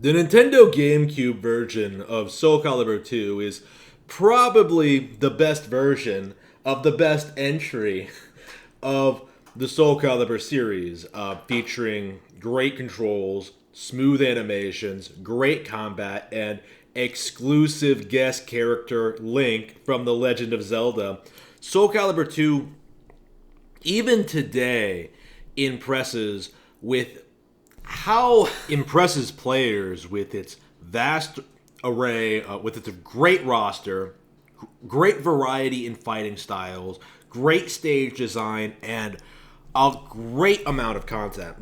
The Nintendo GameCube version of Soul Calibur 2 is probably the best version of the best entry of the Soul Calibur series, featuring great controls, smooth animations, great combat, and exclusive guest character Link from The Legend of Zelda. Soul Calibur 2, even today, impresses with how impresses players with its vast array, with its great roster, great variety in fighting styles, great stage design, and a great amount of content.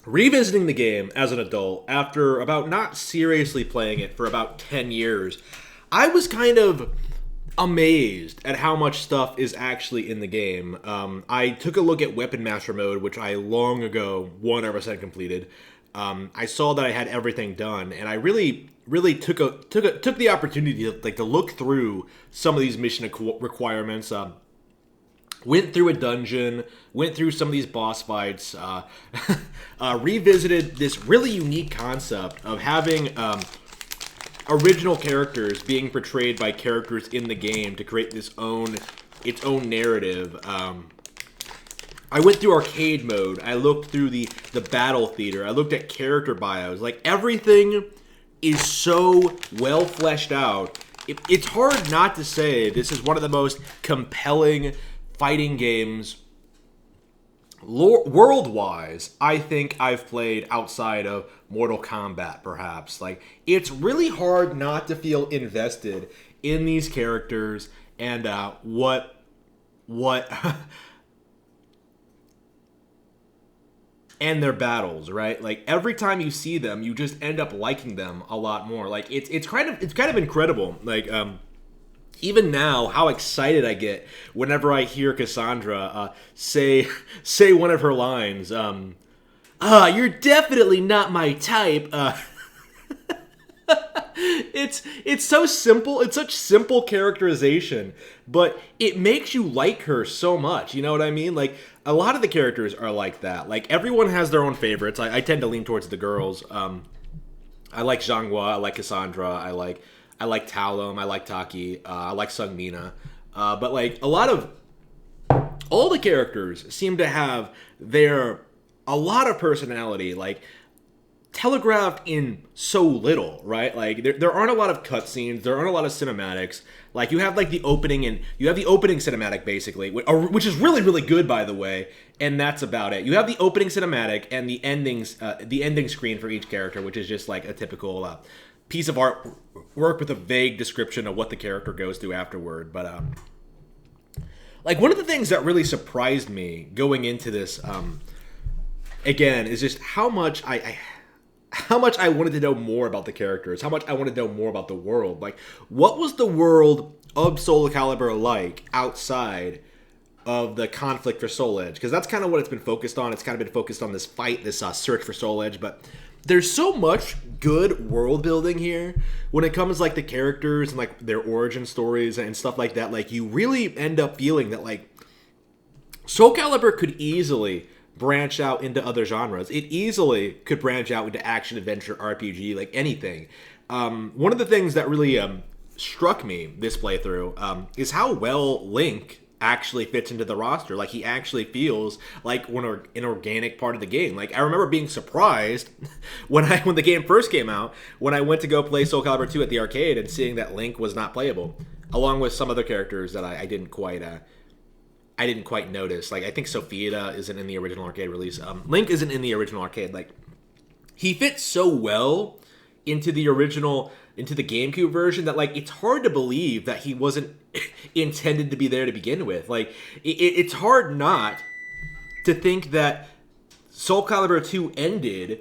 Revisiting the game as an adult after about not seriously playing it for about 10 years, I was kind of amazed at how much stuff is actually in the game. I took a look at Weapon Master Mode, which I long ago 100% completed. I saw that I had everything done, and I really took the opportunity to look through some of these mission requirements. Went through a dungeon, went through some of these boss fights, revisited this really unique concept of having original characters being portrayed by characters in the game to create its own narrative. I went through arcade mode. I looked through the battle theater. I looked at character bios. Like, everything is so well fleshed out. It's hard not to say this is one of the most compelling fighting games world-wise I think I've played outside of Mortal Kombat, perhaps. Like, it's really hard not to feel invested in these characters and what and their battles, right? Like, every time you see them, you just end up liking them a lot more. Like, it's kind of incredible. Like, even now, how excited I get whenever I hear Cassandra say one of her lines. You're definitely not my type. It's so simple. It's such simple characterization, but it makes you like her so much. You know what I mean? Like, a lot of the characters are like that. Like, everyone has their own favorites. I tend to lean towards the girls. I like Zhanghua. I like Cassandra. I like Talum. I like Taki. I like Sungmina. But like, all the characters seem to have a lot of personality, like, telegraphed in so little, right? Like, there aren't a lot of cutscenes. There aren't a lot of cinematics. Like, you have like the opening cinematic, basically, which is really, really good, by the way. And that's about it. You have the opening cinematic and the ending screen for each character, which is just like a typical piece of artwork with a vague description of what the character goes through afterward. But like, one of the things that really surprised me going into this, again, is just how much I wanted to know more about the characters, how much I wanted to know more about the world. Like, what was the world of Soul Calibur like outside of the conflict for Soul Edge? Because that's kind of what it's been focused on. It's kind of been focused on this fight, this search for Soul Edge, but there's so much good world building here when it comes like the characters and like their origin stories and stuff like that. Like, you really end up feeling that like Soul Calibur could easily branch out into other genres. It easily could branch out into action adventure RPG, like anything. One of the things that really struck me this playthrough is how well Link actually fits into the roster. Like, he actually feels like an organic part of the game. Like, I remember being surprised when the game first came out, when I went to go play Soul Calibur 2 at the arcade and seeing that Link was not playable, along with some other characters that I didn't quite notice. Like, I think Sophia isn't in the original arcade release. Link isn't in the original arcade. Like, he fits so well into the GameCube version that, like, it's hard to believe that he wasn't intended to be there to begin with. Like, it's hard not to think that Soul Calibur 2 ended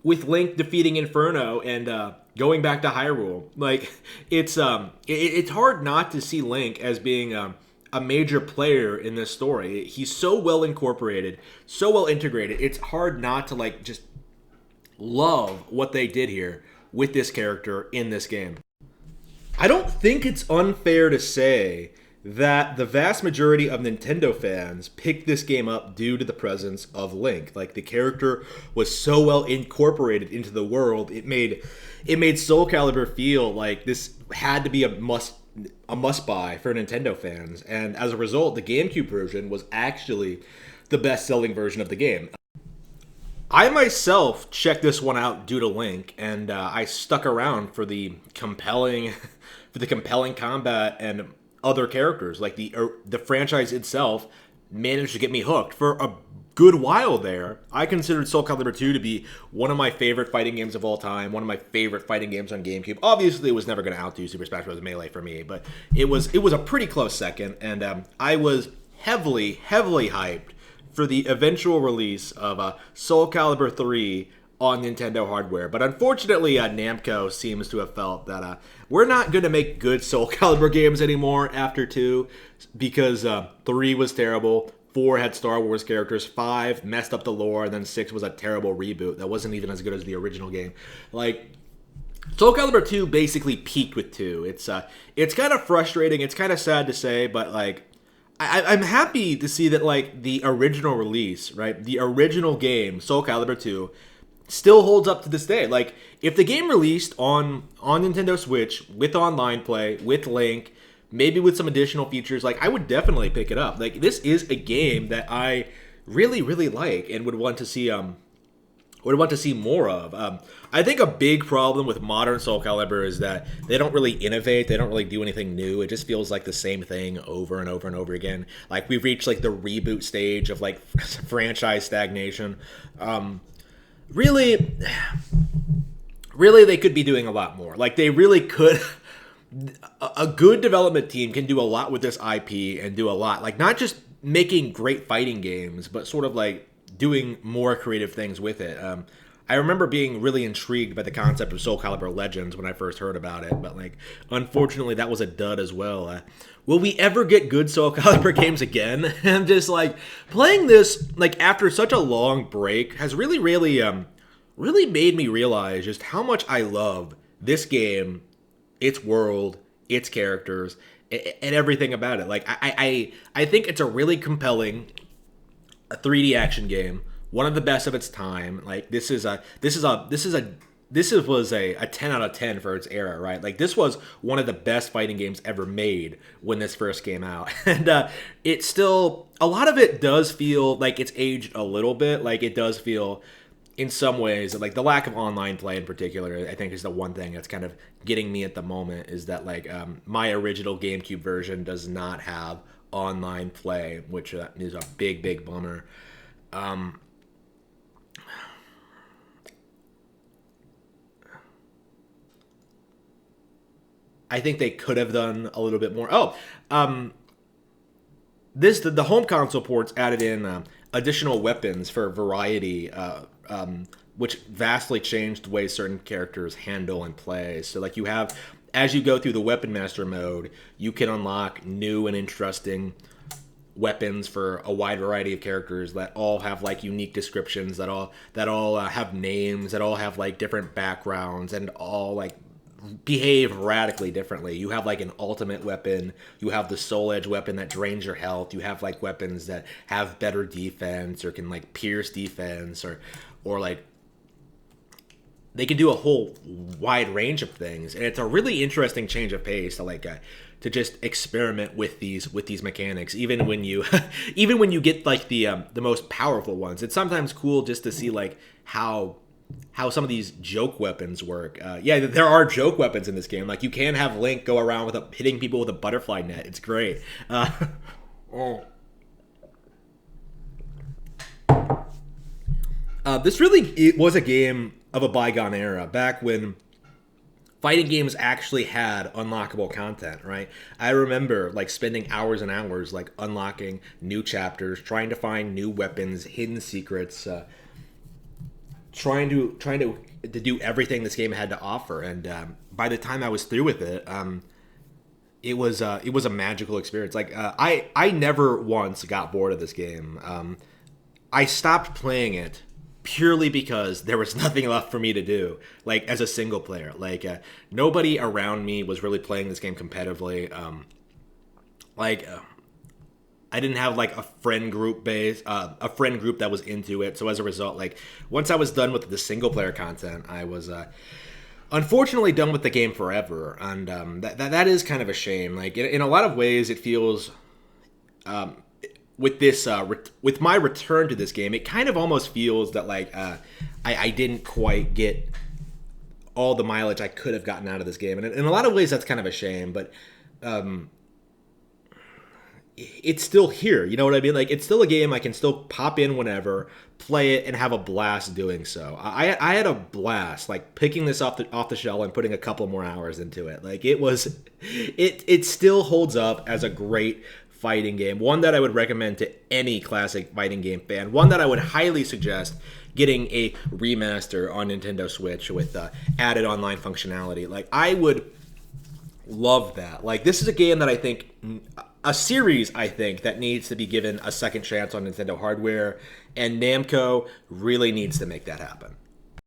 with Link defeating Inferno and going back to Hyrule. Like, it's hard not to see Link as being a major player in this story. He's so well incorporated, so well integrated. It's hard not to like just love what they did here with this character in this game. I don't think it's unfair to say that the vast majority of Nintendo fans picked this game up due to the presence of Link. Like, the character was so well incorporated into the world, it made Soul Calibur feel like this had to be a must buy for Nintendo fans. And as a result, the GameCube version was actually the best selling version of the game. I myself checked this one out due to Link, and I stuck around for the compelling, combat and other characters. Like, the franchise itself managed to get me hooked for a good while there. I considered Soul Calibur 2 to be one of my favorite fighting games of all time, one of my favorite fighting games on GameCube. Obviously, it was never going to outdo Super Smash Bros. Melee for me, but it was a pretty close second, and I was heavily hyped for the eventual release of Soul Calibur 3 on Nintendo hardware. But unfortunately, Namco seems to have felt that we're not going to make good Soul Calibur games anymore after 2, because 3 was terrible, 4 had Star Wars characters, 5 messed up the lore, and then 6 was a terrible reboot that wasn't even as good as the original game. Like, Soul Calibur 2 basically peaked with 2. It's kind of frustrating, it's kind of sad to say, but like, I'm happy to see that, like, the original release, right? The original game, Soul Calibur 2, still holds up to this day. Like, if the game released on Nintendo Switch with online play, with Link, maybe with some additional features, like, I would definitely pick it up. Like, this is a game that I really like and would want to see more of. I think a big problem with modern Soul Calibur is that they don't really innovate. They don't really do anything new. It just feels like the same thing over and over and over again. Like, we've reached like the reboot stage of like franchise stagnation. Really, they could be doing a lot more. Like, they really could. A good development team can do a lot with this IP and do a lot. Like, not just making great fighting games, but sort of like doing more creative things with it. I remember being really intrigued by the concept of Soul Calibur Legends when I first heard about it, but like, unfortunately, that was a dud as well. Will we ever get good Soul Calibur games again? And just like playing this, like, after such a long break, has really made me realize just how much I love this game, its world, its characters, and everything about it. Like, I think it's a really compelling 3D action game, one of the best of its time. Like, this was a 10 out of 10 for its era, right? Like, this was one of the best fighting games ever made when this first came out. And it's still, a lot of it does feel like it's aged a little bit. Like, it does feel, in some ways, like, the lack of online play in particular, I think, is the one thing that's kind of getting me at the moment, is that, like, my original GameCube version does not have online play, which is a big bummer. I think they could have done a little bit more. The home console ports added in additional weapons for variety, which vastly changed the way certain characters handle and play. So, like, you have, as you go through the Weapon Master mode, you can unlock new and interesting weapons for a wide variety of characters that all have like unique descriptions, that all have names, that all have like different backgrounds, and all like behave radically differently. You have like an ultimate weapon, you have the soul edge weapon that drains your health, you have like weapons that have better defense or can like pierce defense, or like they can do a whole wide range of things. And it's a really interesting change of pace to like to just experiment with these mechanics, even when you get like the most powerful ones. It's sometimes cool just to see like how some of these joke weapons work. Yeah, there are joke weapons in this game. Like, you can have Link go around hitting people with a butterfly net. It's great. This really was a game of a bygone era, back when fighting games actually had unlockable content, right? I remember like spending hours and hours like unlocking new chapters, trying to find new weapons, hidden secrets, trying to do everything this game had to offer. And by the time I was through with it, it was a magical experience. Like, I never once got bored of this game. I stopped playing it purely because there was nothing left for me to do, like, as a single player. Like, nobody around me was really playing this game competitively. like I didn't have like a friend group that was into it. So as a result, like once I was done with the single player content, I was unfortunately done with the game forever, and that is kind of a shame. Like in a lot of ways, it feels with this with my return to this game, it kind of almost feels that like I didn't quite get all the mileage I could have gotten out of this game, and in a lot of ways, that's kind of a shame. But it's still here. You know what I mean? Like it's still a game I can still pop in whenever, play it, and have a blast doing so. I had a blast like picking this off the shelf and putting a couple more hours into it. Like it still holds up as a great fighting game. One that I would recommend to any classic fighting game fan. One that I would highly suggest getting a remaster on Nintendo Switch with added online functionality. Like I would love that. Like this is a game that I think. A series, I think, that needs to be given a second chance on Nintendo hardware, and Namco really needs to make that happen.